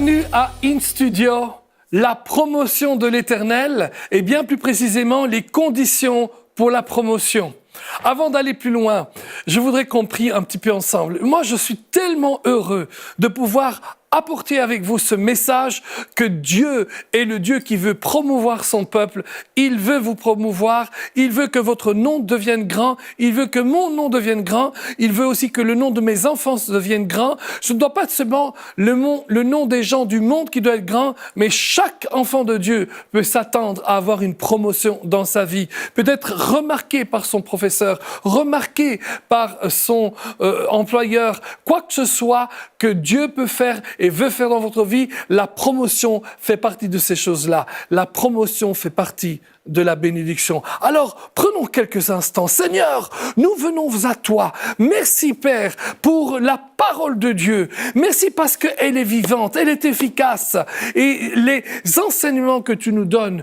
Bienvenue à In Studio, la promotion de l'Éternel et bien plus précisément les conditions pour la promotion. Avant d'aller plus loin, je voudrais qu'on prie un petit peu ensemble. Moi, je suis tellement heureux de pouvoir apporter avec vous ce message que Dieu est le Dieu qui veut promouvoir son peuple. Il veut vous promouvoir. Il veut que votre nom devienne grand. Il veut que mon nom devienne grand. Il veut aussi que le nom de mes enfants devienne grand. Ce ne doit pas être seulement le nom des gens du monde qui doit être grand, mais chaque enfant de Dieu peut s'attendre à avoir une promotion dans sa vie. Peut-être remarqué par son professeur, remarqué par son employeur, quoi que ce soit que Dieu peut faire et veut faire dans votre vie, la promotion fait partie de ces choses-là. La promotion fait partie de la bénédiction. Alors, prenons quelques instants. Seigneur, nous venons à toi. Merci, Père, pour la parole de Dieu. Merci parce qu'elle est vivante, elle est efficace. Et les enseignements que tu nous donnent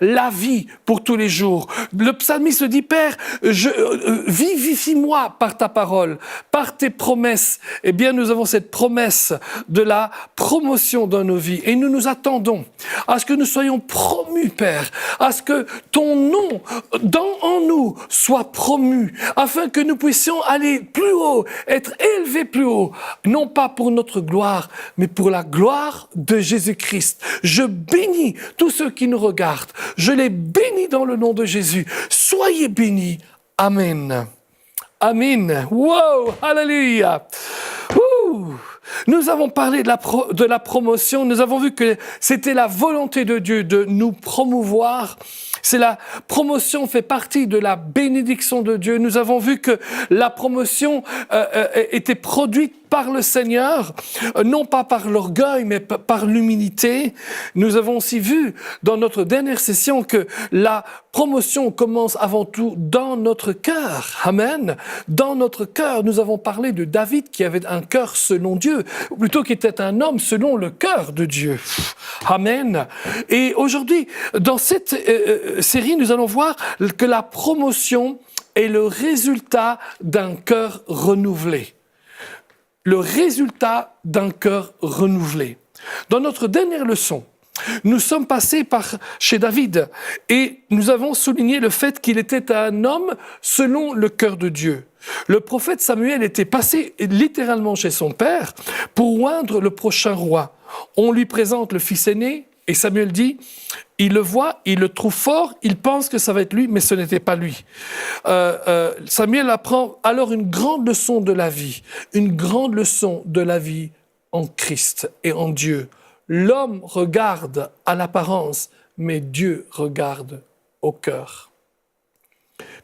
la vie pour tous les jours. Le psalmiste dit, Père, vivifie-moi par ta parole, par tes promesses. Eh bien, nous avons cette promesse de la promotion dans nos vies. Et nous nous attendons à ce que nous soyons promus, Père, à ce que ton nom en nous soit promu, afin que nous puissions aller plus haut, être élevés plus haut, non pas pour notre gloire, mais pour la gloire de Jésus-Christ. Je bénis tous ceux qui nous regardent. Je les bénis dans le nom de Jésus. Soyez bénis. Amen. Amen. Wow, alléluia. Ouh. Nous avons parlé de la promotion, nous avons vu que c'était la volonté de Dieu de nous promouvoir. La promotion fait partie de la bénédiction de Dieu. Nous avons vu que la promotion était produite par le Seigneur, non pas par l'orgueil, mais par l'humilité. Nous avons aussi vu dans notre dernière session que la promotion commence avant tout dans notre cœur. Amen. Dans notre cœur, nous avons parlé de David qui avait un cœur selon Dieu, ou plutôt qui était un homme selon le cœur de Dieu. Amen. Et aujourd'hui, dans cette série, nous allons voir que la promotion est le résultat d'un cœur renouvelé. Le résultat d'un cœur renouvelé. Dans notre dernière leçon, nous sommes passés chez David et nous avons souligné le fait qu'il était un homme selon le cœur de Dieu. Le prophète Samuel était passé littéralement chez son père pour oindre le prochain roi. On lui présente le fils aîné et Samuel dit, il le voit, il le trouve fort, il pense que ça va être lui, mais ce n'était pas lui. Samuel apprend alors une grande leçon de la vie, en Christ et en Dieu. L'homme regarde à l'apparence, mais Dieu regarde au cœur.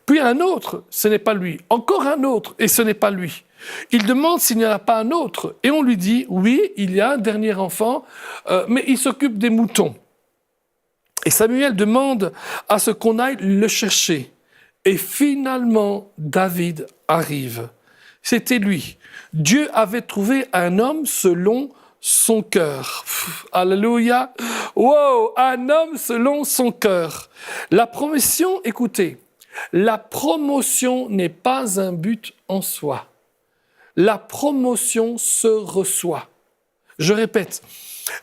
Puis un autre, ce n'est pas lui. Encore un autre, et ce n'est pas lui. Il demande s'il n'y en a pas un autre. Et on lui dit, oui, il y a un dernier enfant, mais il s'occupe des moutons. Et Samuel demande à ce qu'on aille le chercher. Et finalement, David arrive. C'était lui. Dieu avait trouvé un homme selon son cœur. Alléluia. Wow, un homme selon son cœur. La promotion, écoutez, la promotion n'est pas un but en soi. La promotion se reçoit. Je répète,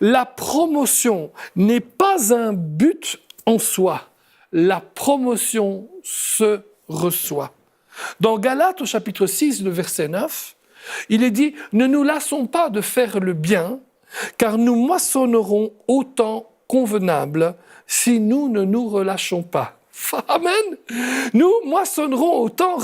la promotion n'est pas un but en soi. La promotion se reçoit. Dans Galates, au chapitre 6, le verset 9, il est dit « Ne nous lassons pas de faire le bien, car nous moissonnerons au temps convenable si nous ne nous relâchons pas. » Amen. Nous moissonnerons au temps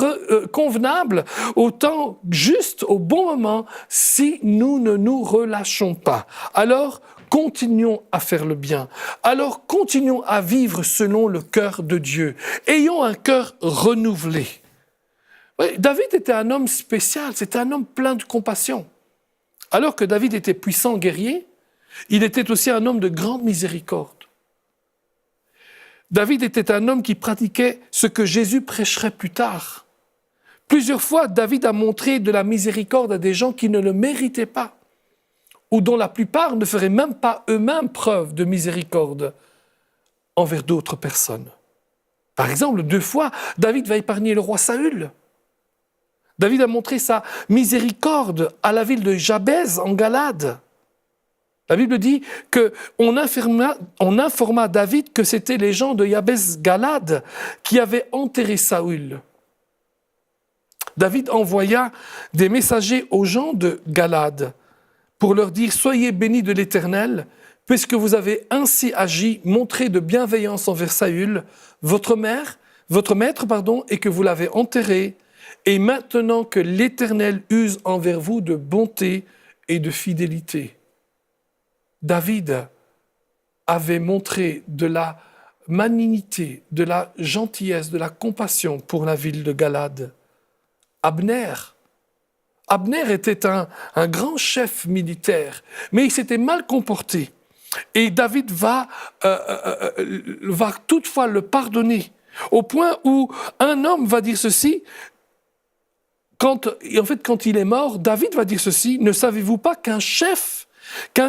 convenable, au temps juste, au bon moment, si nous ne nous relâchons pas. Alors, continuons à faire le bien. Alors, continuons à vivre selon le cœur de Dieu. Ayons un cœur renouvelé. David était un homme spécial, c'était un homme plein de compassion. Alors que David était puissant guerrier, il était aussi un homme de grande miséricorde. David était un homme qui pratiquait ce que Jésus prêcherait plus tard. Plusieurs fois, David a montré de la miséricorde à des gens qui ne le méritaient pas, ou dont la plupart ne feraient même pas eux-mêmes preuve de miséricorde envers d'autres personnes. Par exemple, 2 fois, David va épargner le roi Saül. David a montré sa miséricorde à la ville de Jabez en Galade. La Bible dit qu'on informa David que c'était les gens de Yabes-Galad qui avaient enterré Saül. David envoya des messagers aux gens de Galad pour leur dire « Soyez bénis de l'Éternel, puisque vous avez ainsi agi, montré de bienveillance envers Saül, votre maître, et que vous l'avez enterré, et maintenant que l'Éternel use envers vous de bonté et de fidélité. » David avait montré de la malignité, de la gentillesse, de la compassion pour la ville de Galad. Abner était un grand chef militaire, mais il s'était mal comporté. Et David va toutefois le pardonner, au point où un homme va dire ceci, quand il est mort, David va dire ceci, « Ne savez-vous pas qu'un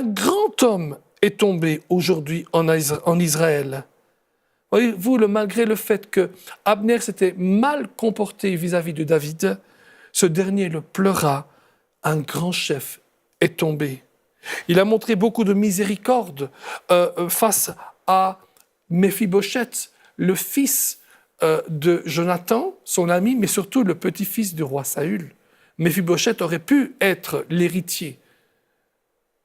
grand homme est tombé aujourd'hui en Israël ?» Voyez-vous, malgré le fait que Abner s'était mal comporté vis-à-vis de David, ce dernier le pleura, un grand chef est tombé. Il a montré beaucoup de miséricorde face à Méphibosheth, le fils de Jonathan, son ami, mais surtout le petit-fils du roi Saül. Méphibosheth aurait pu être l'héritier.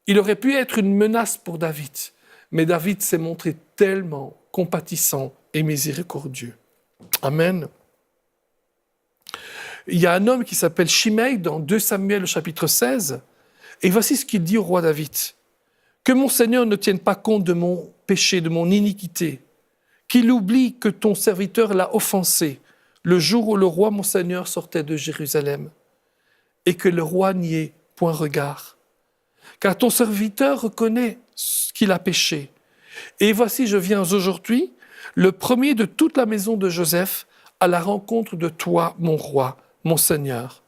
Il aurait pu être une menace pour David, mais David s'est montré tellement compatissant et miséricordieux. Amen. Il y a un homme qui s'appelle Shimei dans 2 Samuel, chapitre 16, et voici ce qu'il dit au roi David. « Que mon Seigneur ne tienne pas compte de mon péché, de mon iniquité, qu'il oublie que ton serviteur l'a offensé le jour où le roi mon Seigneur sortait de Jérusalem, et que le roi n'y ait point regard. Car ton serviteur reconnaît qu'il a péché. Et voici, je viens aujourd'hui, le premier de toute la maison de Joseph, à la rencontre de toi, mon roi, mon Seigneur. »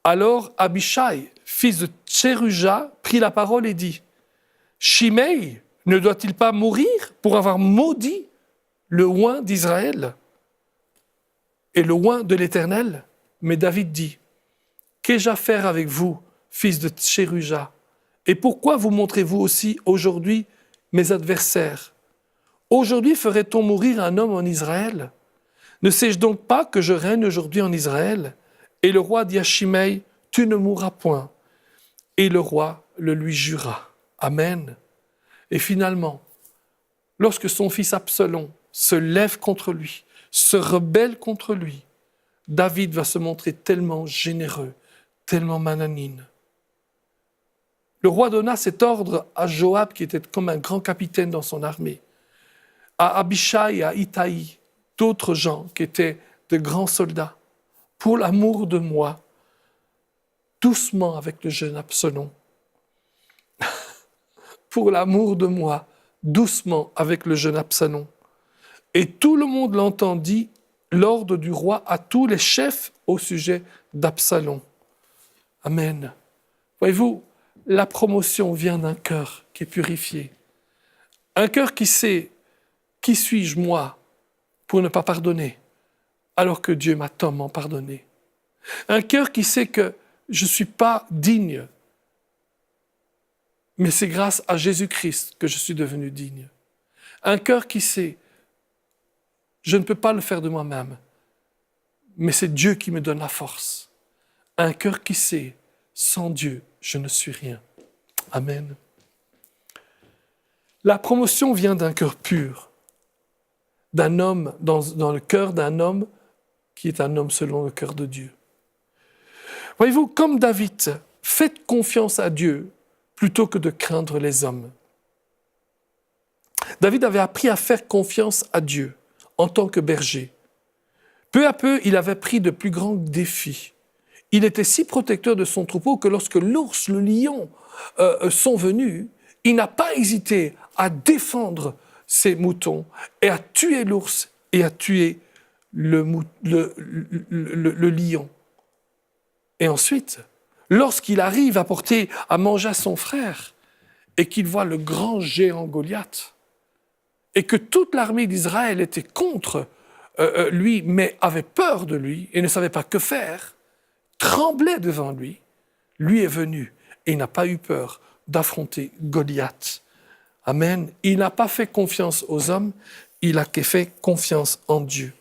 Alors Abishai, fils de Tséruja, prit la parole et dit, « Shimei ne doit-il pas mourir pour avoir maudit le oint d'Israël et le oint de l'Éternel ?» Mais David dit, « Qu'ai-je à faire avec vous, fils de Tséruja? Et pourquoi vous montrez-vous aussi aujourd'hui mes adversaires? Aujourd'hui ferait-on mourir un homme en Israël? Ne sais-je donc pas que je règne aujourd'hui en Israël? » Et le roi dit à Shimei, « Tu ne mourras point. » Et le roi le lui jura. Amen. Et finalement, lorsque son fils Absalom se lève contre lui, se rebelle contre lui, David va se montrer tellement généreux, tellement magnanime. Le roi donna cet ordre à Joab, qui était comme un grand capitaine dans son armée, à Abishai et à Itaï, d'autres gens qui étaient de grands soldats. Pour l'amour de moi, doucement avec le jeune Absalom. Pour l'amour de moi, doucement avec le jeune Absalom. Et tout le monde l'entendit, l'ordre du roi à tous les chefs au sujet d'Absalom. Amen. Voyez-vous, la promotion vient d'un cœur qui est purifié. Un cœur qui sait qui suis-je moi pour ne pas pardonner alors que Dieu m'a tellement pardonné. Un cœur qui sait que je ne suis pas digne, mais c'est grâce à Jésus-Christ que je suis devenu digne. Un cœur qui sait, je ne peux pas le faire de moi-même, mais c'est Dieu qui me donne la force. Un cœur qui sait, sans Dieu, je ne suis rien. Amen. La promotion vient d'un cœur pur, d'un homme, dans le cœur d'un homme qui est un homme selon le cœur de Dieu. Voyez-vous, comme David, faites confiance à Dieu plutôt que de craindre les hommes. David avait appris à faire confiance à Dieu en tant que berger. Peu à peu, il avait pris de plus grands défis. Il était si protecteur de son troupeau que lorsque l'ours, le lion sont venus, il n'a pas hésité à défendre ses moutons et à tuer l'ours et à tuer le lion. Et ensuite, lorsqu'il arrive à manger à son frère et qu'il voit le grand géant Goliath et que toute l'armée d'Israël était contre lui, mais avait peur de lui et ne savait pas que faire, tremblait devant lui, lui est venu et il n'a pas eu peur d'affronter Goliath. Amen. Il n'a pas fait confiance aux hommes, il a fait confiance en Dieu.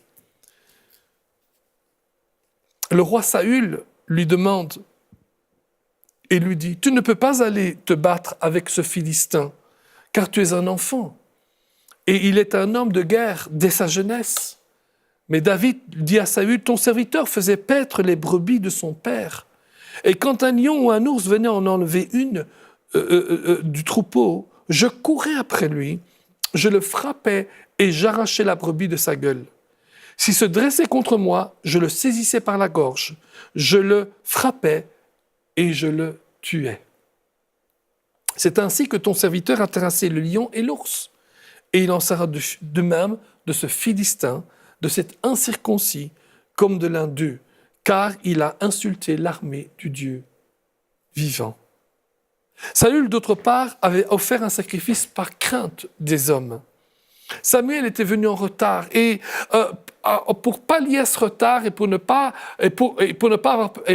Le roi Saül lui demande et lui dit, « Tu ne peux pas aller te battre avec ce Philistin, car tu es un enfant. Et il est un homme de guerre dès sa jeunesse. » Mais David dit à Saül, « Ton serviteur faisait paître les brebis de son père. Et quand un lion ou un ours venait en enlever une du troupeau, je courais après lui, je le frappais et j'arrachais la brebis de sa gueule. S'il se dressait contre moi, je le saisissais par la gorge, je le frappais et je le tuais. C'est ainsi que ton serviteur a terrassé le lion et l'ours. Et il en sera de même de ce Philistin, de cet incirconcis, comme de l'un d'eux, car il a insulté l'armée du Dieu vivant. » Saül, d'autre part, avait offert un sacrifice par crainte des hommes. Samuel était venu en retard et pour pallier à ce retard et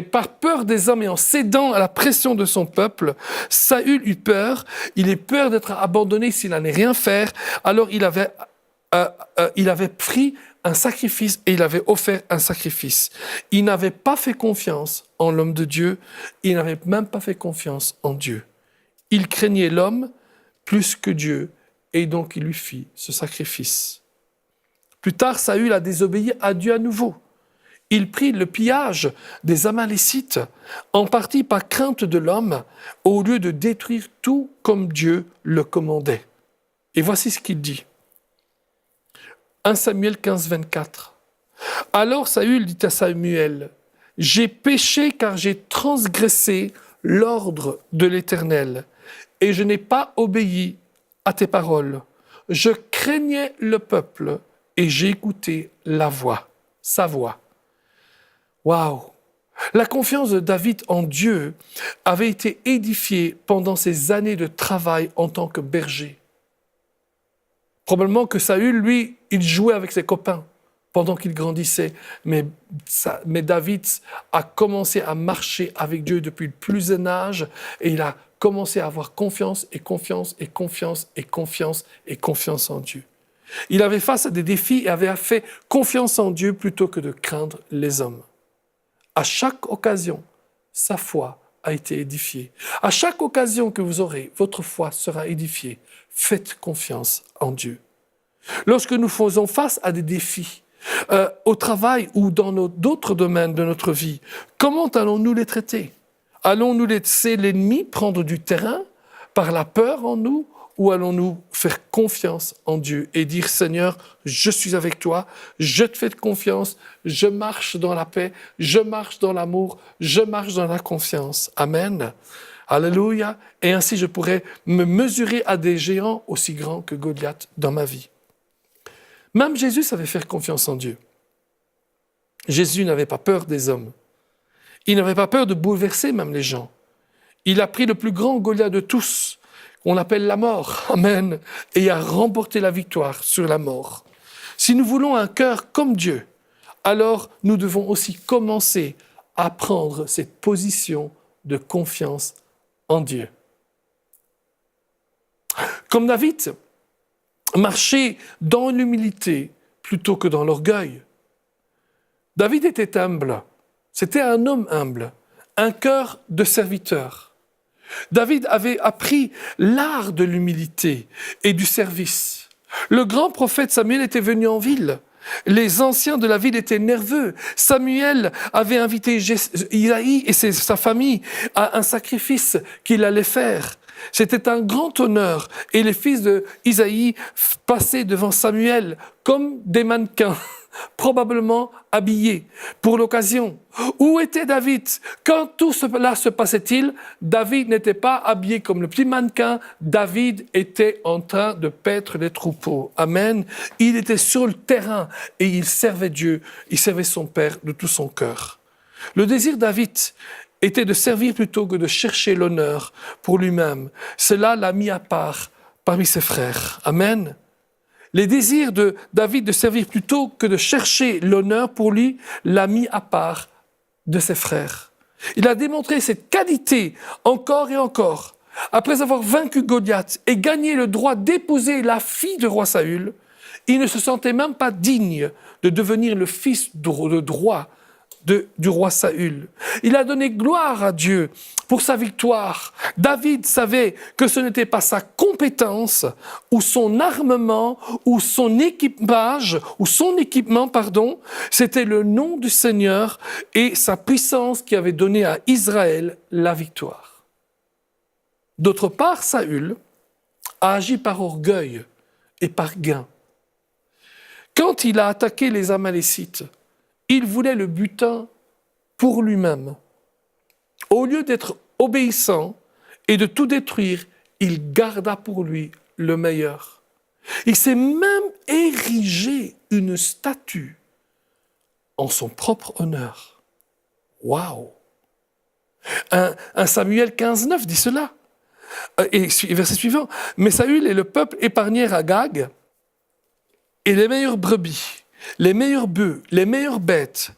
par peur des hommes et en cédant à la pression de son peuple, Saül eut peur. Il eut peur d'être abandonné s'il n'allait rien faire. Alors il avait pris un sacrifice et il avait offert un sacrifice. Il n'avait pas fait confiance en l'homme de Dieu. Il n'avait même pas fait confiance en Dieu. Il craignait l'homme plus que Dieu. Et donc, il lui fit ce sacrifice. Plus tard, Saül a désobéi à Dieu à nouveau. Il prit le pillage des Amalécites, en partie par crainte de l'homme, au lieu de détruire tout comme Dieu le commandait. Et voici ce qu'il dit. 1 Samuel 15, 24. Alors Saül dit à Samuel, « J'ai péché car j'ai transgressé l'ordre de l'Éternel, et je n'ai pas obéi à tes paroles. Je craignais le peuple et j'ai écouté sa voix. » Waouh! La confiance de David en Dieu avait été édifiée pendant ses années de travail en tant que berger. Probablement que Saül, lui, il jouait avec ses copains pendant qu'il grandissait, mais David a commencé à marcher avec Dieu depuis le plus jeune âge et il a commencé à avoir confiance et confiance et confiance et confiance et confiance en Dieu. Il avait face à des défis et avait fait confiance en Dieu plutôt que de craindre les hommes. À chaque occasion, sa foi a été édifiée. À chaque occasion que vous aurez, votre foi sera édifiée. Faites confiance en Dieu. Lorsque nous faisons face à des défis, au travail ou dans d'autres domaines de notre vie, comment allons-nous les traiter? Allons-nous laisser l'ennemi prendre du terrain par la peur en nous ou allons-nous faire confiance en Dieu et dire « Seigneur, je suis avec toi, je te fais confiance, je marche dans la paix, je marche dans l'amour, je marche dans la confiance. » Amen. Alléluia. Et ainsi je pourrais me mesurer à des géants aussi grands que Goliath dans ma vie. Même Jésus savait faire confiance en Dieu. Jésus n'avait pas peur des hommes. Il n'avait pas peur de bouleverser même les gens. Il a pris le plus grand Goliath de tous, qu'on appelle la mort. Amen. Et il a remporté la victoire sur la mort. Si nous voulons un cœur comme Dieu, alors nous devons aussi commencer à prendre cette position de confiance en Dieu. Comme David, marcher dans l'humilité plutôt que dans l'orgueil. David était humble. C'était un homme humble, un cœur de serviteur. David avait appris l'art de l'humilité et du service. Le grand prophète Samuel était venu en ville. Les anciens de la ville étaient nerveux. Samuel avait invité Isaïe et sa famille à un sacrifice qu'il allait faire. C'était un grand honneur et les fils d'Isaïe passaient devant Samuel comme des mannequins, probablement habillés pour l'occasion. Où était David? Quand tout cela se passait-il? David n'était pas habillé comme le petit mannequin, David était en train de paître les troupeaux. Amen. Il était sur le terrain et il servait Dieu, il servait son Père de tout son cœur. Le désir de David était de servir plutôt que de chercher l'honneur pour lui-même. Cela l'a mis à part parmi ses frères. Amen. Les désirs de David de servir plutôt que de chercher l'honneur pour lui l'a mis à part de ses frères. Il a démontré cette qualité encore et encore après avoir vaincu Goliath et gagné le droit d'épouser la fille du roi Saül, il ne se sentait même pas digne de devenir le fils de droit du roi Saül. Il a donné gloire à Dieu pour sa victoire. David savait que ce n'était pas sa compétence ou son armement ou son équipage ou son équipement, pardon, c'était le nom du Seigneur et sa puissance qui avait donné à Israël la victoire. D'autre part, Saül a agi par orgueil et par gain. Quand il a attaqué les Amalécites, il voulait le butin pour lui-même. Au lieu d'être obéissant et de tout détruire, il garda pour lui le meilleur. Il s'est même érigé une statue en son propre honneur. Waouh! 1 Samuel 15,9 dit cela. Et verset suivant. Mais Saül et le peuple épargnèrent Agag et les meilleures brebis, les meilleurs bœufs, les meilleures bêtes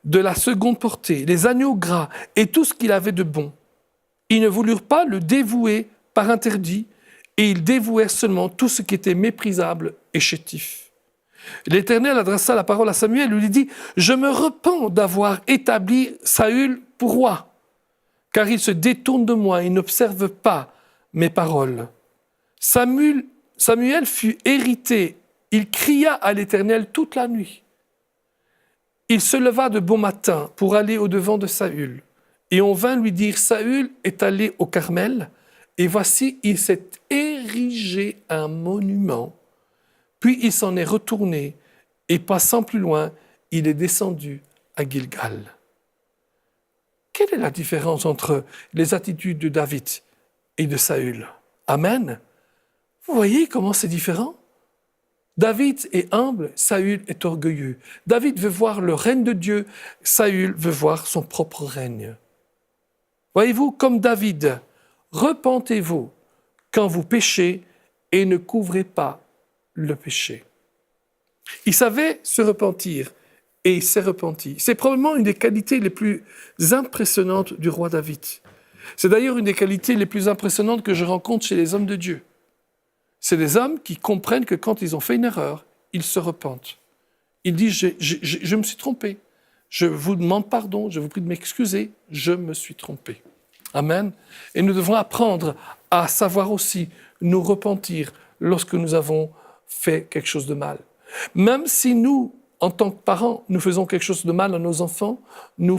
de la seconde portée, les agneaux gras et tout ce qu'il avait de bon. Ils ne voulurent pas le dévouer par interdit et ils dévouèrent seulement tout ce qui était méprisable et chétif. L'Éternel adressa la parole à Samuel et lui dit « Je me repens d'avoir établi Saül pour roi, car il se détourne de moi et n'observe pas mes paroles. » Samuel fut irrité. Il cria à l'Éternel toute la nuit. Il se leva de bon matin pour aller au-devant de Saül. Et on vint lui dire, Saül est allé au Carmel, et voici, il s'est érigé un monument. Puis il s'en est retourné, et passant plus loin, il est descendu à Gilgal. Quelle est la différence entre les attitudes de David et de Saül? Amen. Vous voyez comment c'est différent? David est humble, Saül est orgueilleux. David veut voir le règne de Dieu, Saül veut voir son propre règne. Voyez-vous, comme David, repentez-vous quand vous péchez et ne couvrez pas le péché. Il savait se repentir et il s'est repenti. C'est probablement une des qualités les plus impressionnantes du roi David. C'est d'ailleurs une des qualités les plus impressionnantes que je rencontre chez les hommes de Dieu. C'est des hommes qui comprennent que quand ils ont fait une erreur, ils se repentent. Ils disent, je me suis trompé. Je vous demande pardon, je vous prie de m'excuser, je me suis trompé. Amen. Et nous devons apprendre à savoir aussi nous repentir lorsque nous avons fait quelque chose de mal. Même si nous, en tant que parents, nous faisons quelque chose de mal à nos enfants, nous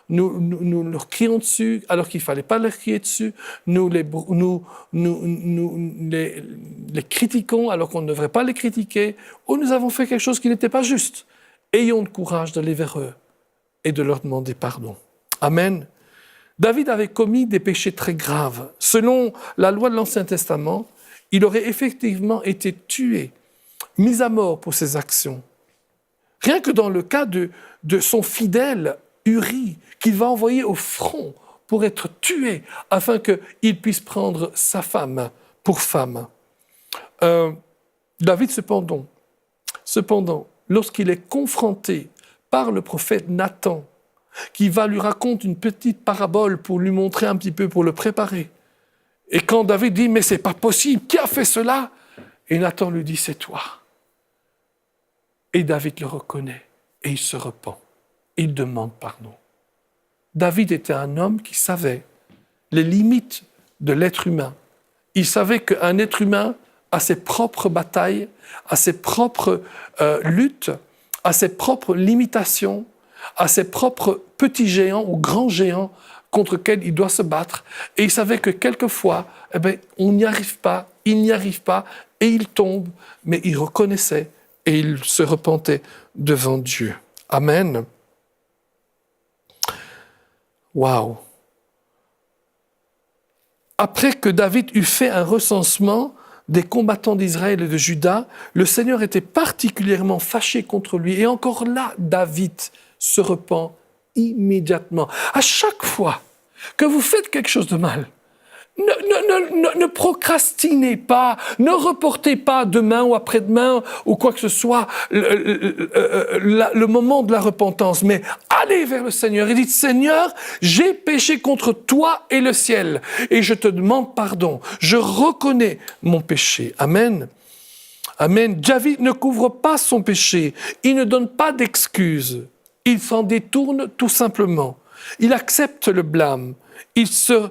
leur crions dessus alors qu'il ne fallait pas leur crier dessus, nous les critiquons alors qu'on ne devrait pas les critiquer, ou nous avons fait quelque chose qui n'était pas juste. Ayons le courage d'aller vers eux et de leur demander pardon. Amen. David avait commis des péchés très graves. Selon la loi de l'Ancien Testament, il aurait effectivement été tué, mis à mort pour ses actions. Rien que dans le cas de son fidèle Uri, qu'il va envoyer au front pour être tué, afin qu'il puisse prendre sa femme pour femme. David, cependant, lorsqu'il est confronté par le prophète Nathan, qui va lui raconter une petite parabole pour lui montrer un petit peu, pour le préparer. Et quand David dit « Mais c'est pas possible, qui a fait cela ?» Et Nathan lui dit « C'est toi. » Et David le reconnaît et il se repent. Il demande pardon. David était un homme qui savait les limites de l'être humain. Il savait qu'un être humain a ses propres batailles, a ses propres luttes, a ses propres limitations, a ses propres petits géants ou grands géants contre lesquels il doit se battre. Et il savait que quelquefois, on n'y arrive pas, il n'y arrive pas, et il tombe, mais il reconnaissait et il se repentait devant Dieu. Amen. Waouh. Après que David eut fait un recensement des combattants d'Israël et de Juda, le Seigneur était particulièrement fâché contre lui. Et encore là, David se repent immédiatement. À chaque fois que vous faites quelque chose de mal, Ne procrastinez pas, ne reportez pas demain ou après-demain ou quoi que ce soit le moment de la repentance, mais allez vers le Seigneur et dites, Seigneur, j'ai péché contre toi et le ciel et je te demande pardon, je reconnais mon péché. Amen. Amen. David ne couvre pas son péché, il ne donne pas d'excuses, il s'en détourne tout simplement, il accepte le blâme. Il se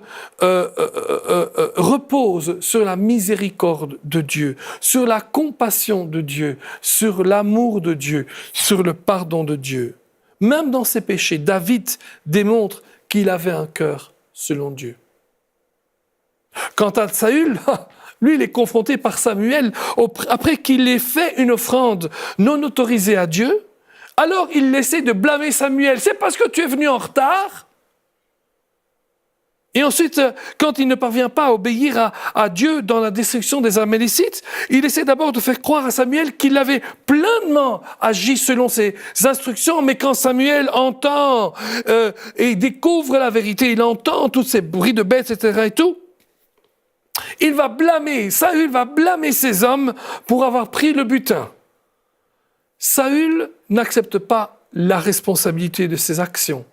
repose sur la miséricorde de Dieu, sur la compassion de Dieu, sur l'amour de Dieu, sur le pardon de Dieu. Même dans ses péchés, David démontre qu'il avait un cœur selon Dieu. Quant à Saül, lui, il est confronté par Samuel après qu'il ait fait une offrande non autorisée à Dieu. Alors il essaie de blâmer Samuel. C'est parce que tu es venu en retard. Et ensuite, quand il ne parvient pas à obéir à Dieu dans la destruction des Amalécites, il essaie d'abord de faire croire à Samuel qu'il avait pleinement agi selon ses instructions, mais quand Samuel entend et découvre la vérité, il entend tous ces bruits de bêtes, etc. et tout, Saül va blâmer ses hommes pour avoir pris le butin. Saül n'accepte pas la responsabilité de ses actions.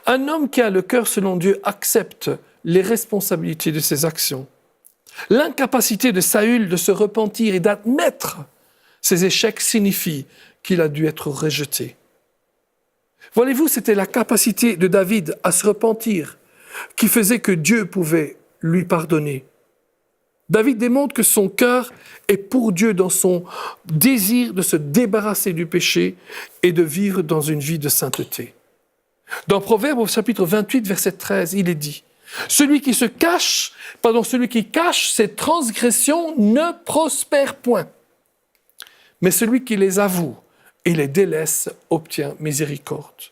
Un homme qui a le cœur selon Dieu accepte les responsabilités de ses actions. L'incapacité de Saül de se repentir et d'admettre ses échecs signifie qu'il a dû être rejeté. Voyez-vous, c'était la capacité de David à se repentir qui faisait que Dieu pouvait lui pardonner. David démontre que son cœur est pour Dieu dans son désir de se débarrasser du péché et de vivre dans une vie de sainteté. Dans Proverbes, au chapitre 28, verset 13, il est dit « Celui qui cache ses transgressions ne prospère point, mais celui qui les avoue et les délaisse obtient miséricorde. »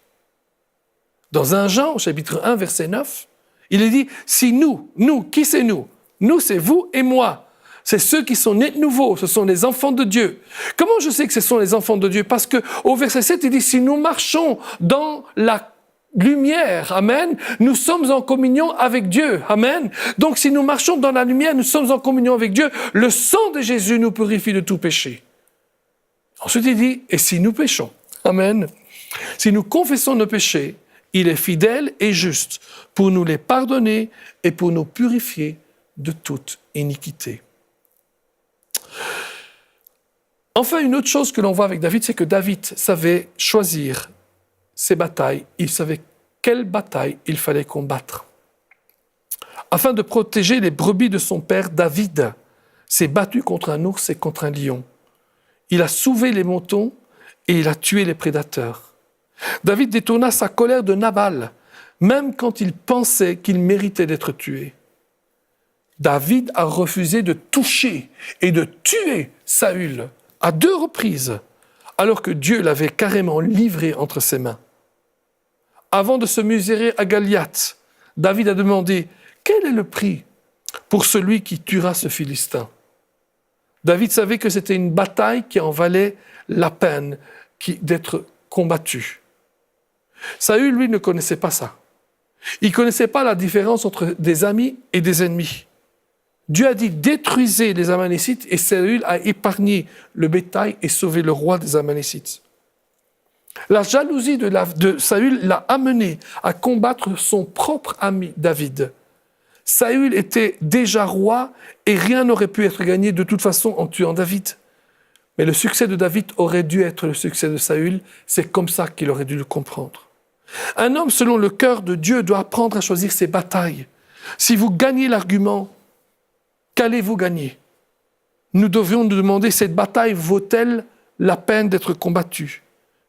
Dans 1 Jean, au chapitre 1, verset 9, il est dit « Si nous, qui c'est nous ? Nous, c'est vous et moi. C'est ceux qui sont nés de nouveau, ce sont les enfants de Dieu. » Comment je sais que ce sont les enfants de Dieu ? Parce qu'au verset 7, il dit « Si nous marchons dans la lumière, amen, nous sommes en communion avec Dieu, amen. Donc si nous marchons dans la lumière, nous sommes en communion avec Dieu, le sang de Jésus nous purifie de tout péché. » Ensuite il dit, et si nous péchons, amen, si nous confessons nos péchés, il est fidèle et juste pour nous les pardonner et pour nous purifier de toute iniquité. Enfin, une autre chose que l'on voit avec David, c'est que David savait choisir ses batailles, il savait quelle bataille il fallait combattre. Afin de protéger les brebis de son père, David s'est battu contre un ours et contre un lion. Il a soulevé les moutons et il a tué les prédateurs. David détourna sa colère de Nabal, même quand il pensait qu'il méritait d'être tué. David a refusé de toucher et de tuer Saül à 2 reprises, alors que Dieu l'avait carrément livré entre ses mains. Avant de se mesurer à Goliath, David a demandé « Quel est le prix pour celui qui tuera ce Philistin ?» David savait que c'était une bataille qui en valait la peine d'être combattue. Saül, lui, ne connaissait pas ça. Il ne connaissait pas la différence entre des amis et des ennemis. Dieu a dit « Détruisez les Amalécites » et Saül a épargné le bétail et sauvé le roi des Amalécites. La jalousie de Saül l'a amené à combattre son propre ami David. Saül était déjà roi et rien n'aurait pu être gagné de toute façon en tuant David. Mais le succès de David aurait dû être le succès de Saül, c'est comme ça qu'il aurait dû le comprendre. Un homme selon le cœur de Dieu doit apprendre à choisir ses batailles. Si vous gagnez l'argument, qu'allez-vous gagner ? Nous devrions nous demander, cette bataille vaut-elle la peine d'être combattue ?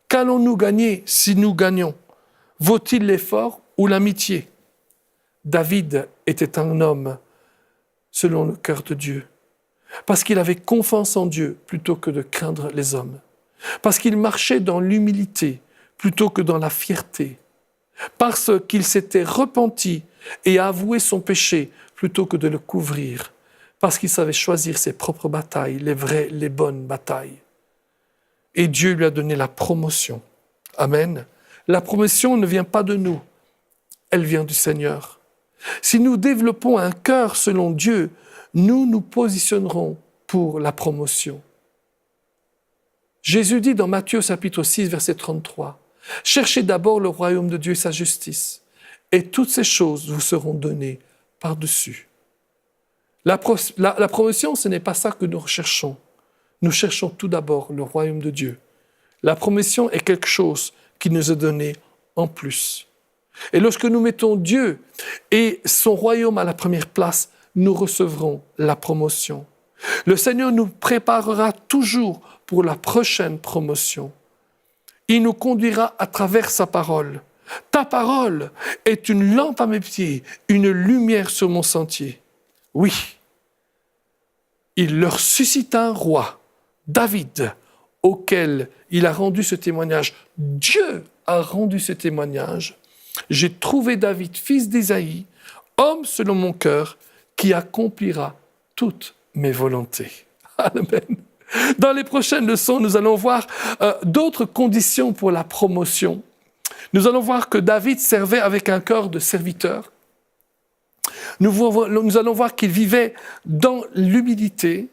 Qu'allons-nous gagner si nous gagnons ? Vaut-il l'effort ou l'amitié ? David était un homme selon le cœur de Dieu, parce qu'il avait confiance en Dieu plutôt que de craindre les hommes, parce qu'il marchait dans l'humilité plutôt que dans la fierté, parce qu'il s'était repenti et avoué son péché plutôt que de le couvrir, parce qu'il savait choisir ses propres batailles, les vraies, les bonnes batailles. Et Dieu lui a donné la promotion. Amen. La promotion ne vient pas de nous, elle vient du Seigneur. Si nous développons un cœur selon Dieu, nous nous positionnerons pour la promotion. Jésus dit dans Matthieu chapitre 6, verset 33, « Cherchez d'abord le royaume de Dieu et sa justice, et toutes ces choses vous seront données par-dessus. » La promotion, ce n'est pas ça que nous recherchons. Nous cherchons tout d'abord le royaume de Dieu. La promotion est quelque chose qui nous est donné en plus. Et lorsque nous mettons Dieu et son royaume à la première place, nous recevrons la promotion. Le Seigneur nous préparera toujours pour la prochaine promotion. Il nous conduira à travers sa parole. Ta parole est une lampe à mes pieds, une lumière sur mon sentier. Oui, il leur suscita un roi, David, auquel il a rendu ce témoignage. Dieu a rendu ce témoignage. J'ai trouvé David, fils d'Isaïe, homme selon mon cœur, qui accomplira toutes mes volontés. Amen. Dans les prochaines leçons, nous allons voir d'autres conditions pour la promotion. Nous allons voir que David servait avec un cœur de serviteur. Nous allons voir qu'il vivait dans l'humilité.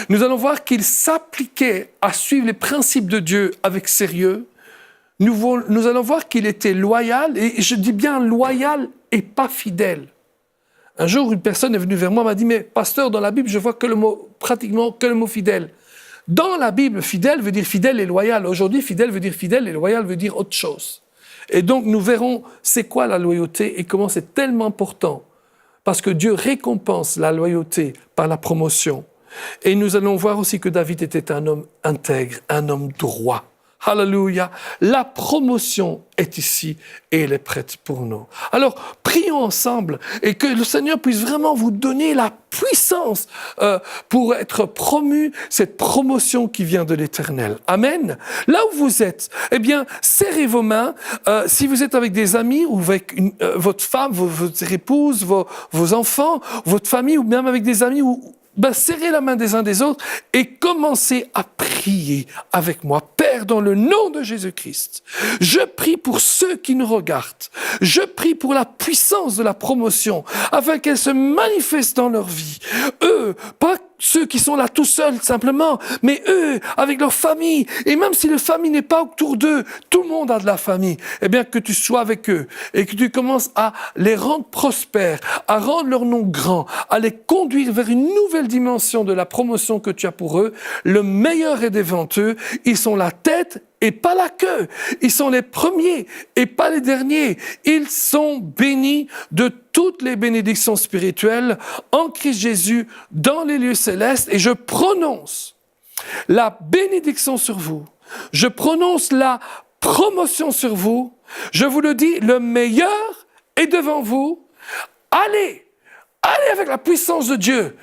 Nous allons voir qu'il s'appliquait à suivre les principes de Dieu avec sérieux. Nous allons voir qu'il était loyal, et je dis bien loyal et pas fidèle. Un jour, une personne est venue vers moi et m'a dit « Mais pasteur, dans la Bible, je vois pratiquement que le mot fidèle. » Dans la Bible, fidèle veut dire fidèle et loyal. Aujourd'hui, fidèle veut dire fidèle et loyal veut dire autre chose. Et donc, nous verrons c'est quoi la loyauté et comment c'est tellement important. Parce que Dieu récompense la loyauté par la promotion. Et nous allons voir aussi que David était un homme intègre, un homme droit. Alléluia. La promotion est ici et elle est prête pour nous. Alors, prions ensemble et que le Seigneur puisse vraiment vous donner la puissance pour être promu, cette promotion qui vient de l'Éternel. Amen. Là où vous êtes, eh bien, serrez vos mains. Si vous êtes avec des amis ou avec votre femme, votre épouse, vos enfants, votre famille ou même avec des amis serrez la main des uns des autres et commencez à prier avec moi. Père, dans le nom de Jésus-Christ, je prie pour ceux qui nous regardent. Je prie pour la puissance de la promotion, afin qu'elle se manifeste dans leur vie. Eux, pas ceux qui sont là tout seuls simplement, mais eux, avec leur famille. Et même si la famille n'est pas autour d'eux, tout le monde a de la famille. Eh bien, que tu sois avec eux et que tu commences à les rendre prospères, à rendre leur nom grand, à les conduire vers une nouvelle dimension de la promotion que tu as pour eux. Le meilleur est devant eux. Ils sont la tête et pas la queue. Ils sont les premiers et pas les derniers. Ils sont bénis de toutes les bénédictions spirituelles en Christ Jésus dans les lieux célestes. Et je prononce la bénédiction sur vous. Je prononce la promotion sur vous. Je vous le dis, le meilleur est devant vous. Allez avec la puissance de Dieu.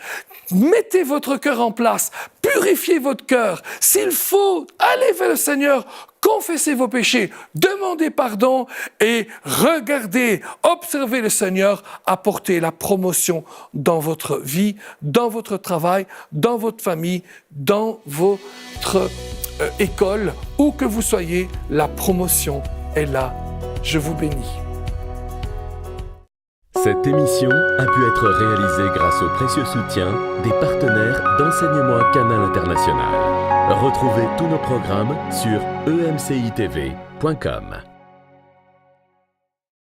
Mettez votre cœur en place. Purifiez votre cœur. S'il faut, allez vers le Seigneur. Confessez vos péchés. Demandez pardon et regardez, observez le Seigneur apporter la promotion dans votre vie, dans votre travail, dans votre famille, dans votre école, où que vous soyez, la promotion est là. Je vous bénis. Cette émission a pu être réalisée grâce au précieux soutien des partenaires d'Enseignement Canal International. Retrouvez tous nos programmes sur emcitv.com.